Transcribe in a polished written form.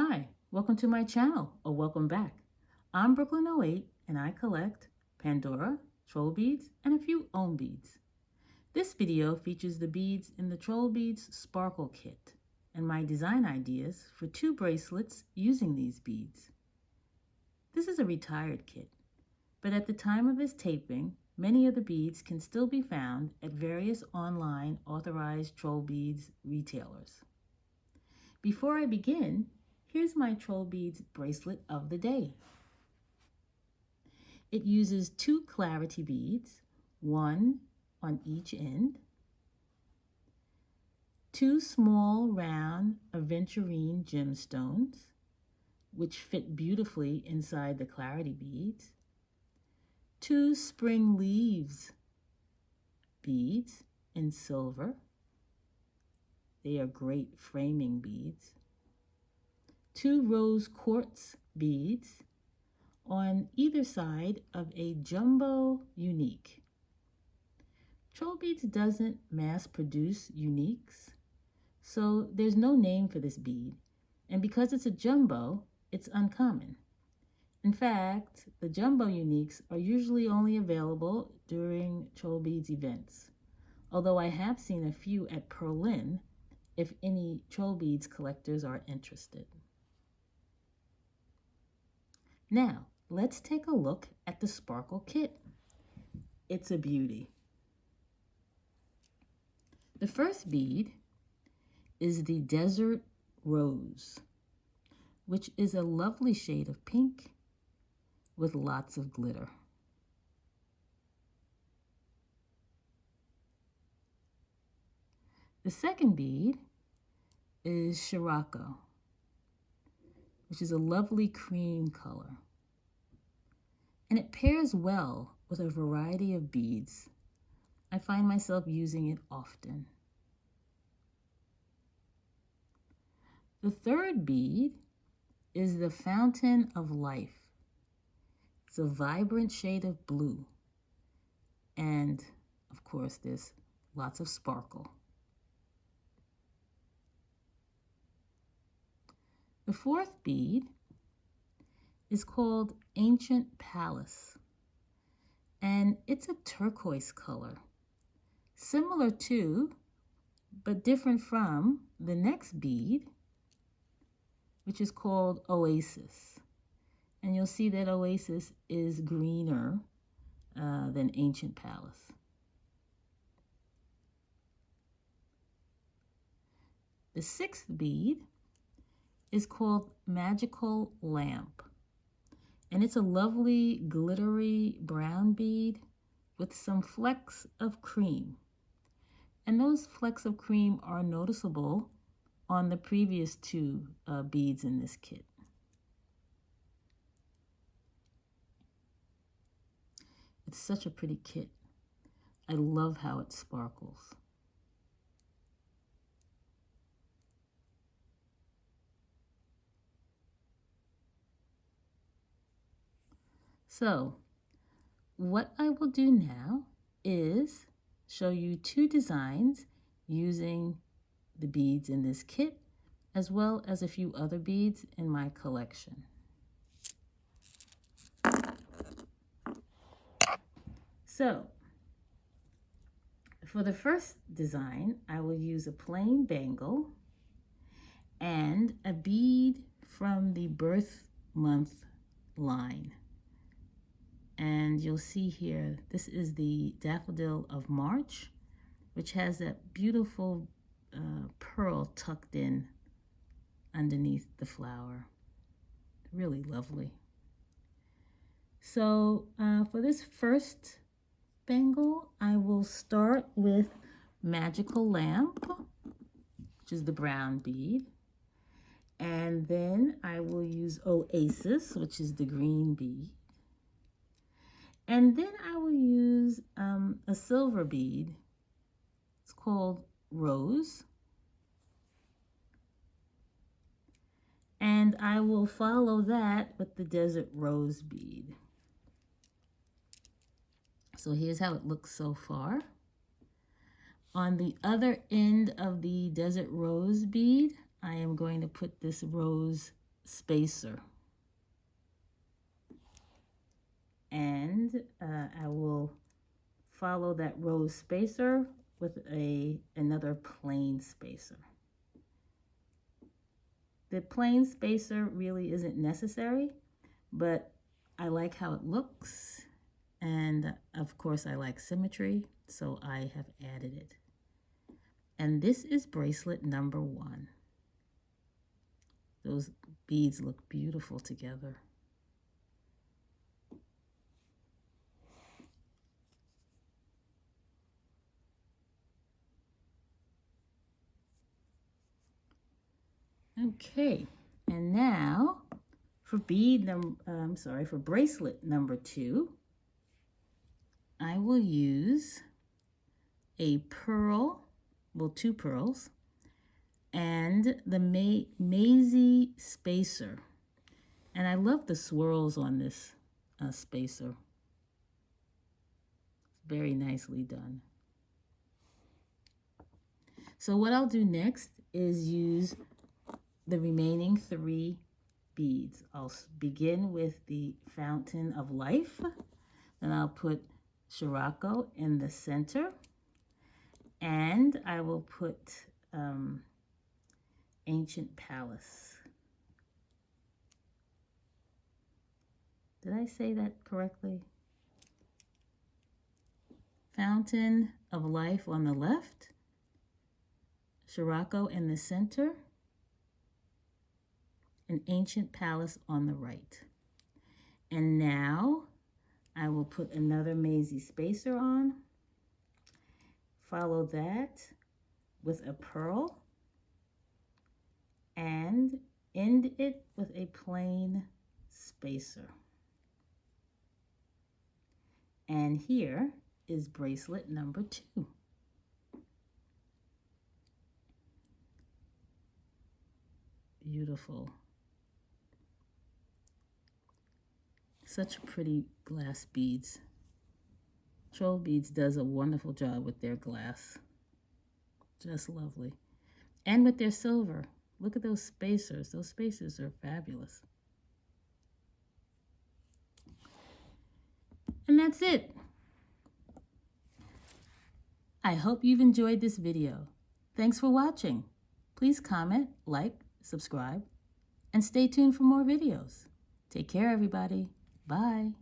Hi, welcome to my channel, or welcome back. I'm Brooklyn08 and I collect Pandora, troll beads, and a few ohm beads. This video features the beads in the Trollbeads Sparkle Kit and my design ideas for 2 bracelets using these beads. This is a retired kit, but at the time of this taping, many of the beads can still be found at various online authorized troll beads retailers. Before I begin, here's my Troll Beads bracelet of the day. It uses 2 clarity beads, 1 on each end, 2 small round aventurine gemstones, which fit beautifully inside the clarity beads, 2 spring leaves beads in silver. They are great framing beads. 2 rose quartz beads on either side of a jumbo unique. Trollbeads doesn't mass produce uniques, so there's no name for this bead, and because it's a jumbo, it's uncommon. In fact, the jumbo uniques are usually only available during Trollbeads events, although I have seen a few at Berlin if any Trollbeads collectors are interested. Now, let's take a look at the Sparkle Kit. It's a beauty. The first bead is the Desert Rose, which is a lovely shade of pink with lots of glitter. The second bead is Scirocco, which is a lovely cream color. And it pairs well with a variety of beads. I find myself using it often. The third bead is the Fountain of Life. It's a vibrant shade of blue. And of course, there's lots of sparkle. The fourth bead is called Ancient Palace, and it's a turquoise color, similar to, but different from, the next bead, which is called Oasis. And you'll see that Oasis is greener than Ancient Palace. The sixth bead is called Magical Lamp. And it's a lovely glittery brown bead with some flecks of cream. And those flecks of cream are noticeable on the previous 2 beads in this kit. It's such a pretty kit. I love how it sparkles. So, what I will do now is show you 2 designs using the beads in this kit, as well as a few other beads in my collection. So, for the first design, I will use a plain bangle and a bead from the birth month line. And you'll see here, this is the Daffodil of March, which has that beautiful pearl tucked in underneath the flower. Really lovely. So for this first bangle, I will start with Magical Lamp, which is the brown bead. And then I will use Oasis, which is the green bead. And then I will use a silver bead. It's called Rose. And I will follow that with the Desert Rose bead. So here's how it looks so far. On the other end of the Desert Rose bead, I am going to put this rose Spacer. And I will follow that rose spacer with another plain spacer. The plain spacer really isn't necessary, but I like how it looks, and of course I like symmetry, so I have added it. And this is bracelet number 1. Those beads look beautiful together. Okay, and now for for bracelet number 2, I will use a pearl, well, 2 pearls, and the Mazy Spacer. And I love the swirls on this spacer. Very nicely done. So what I'll do next is use the remaining 3 beads. I'll begin with the Fountain of Life, then I'll put Scirocco in the center, and I will put Ancient Palace. Did I say that correctly? Fountain of Life on the left, Scirocco in the center, an Ancient Palace on the right. And now I will put another Mazy Spacer on, follow that with a pearl, and end it with a plain spacer. And here is bracelet number 2. Beautiful. Such pretty glass beads. Trollbeads does a wonderful job with their glass. Just lovely. And with their silver. Look at those spacers. Those spacers are fabulous. And that's it. I hope you've enjoyed this video. Thanks for watching. Please comment, like, subscribe, and stay tuned for more videos. Take care, everybody. Bye.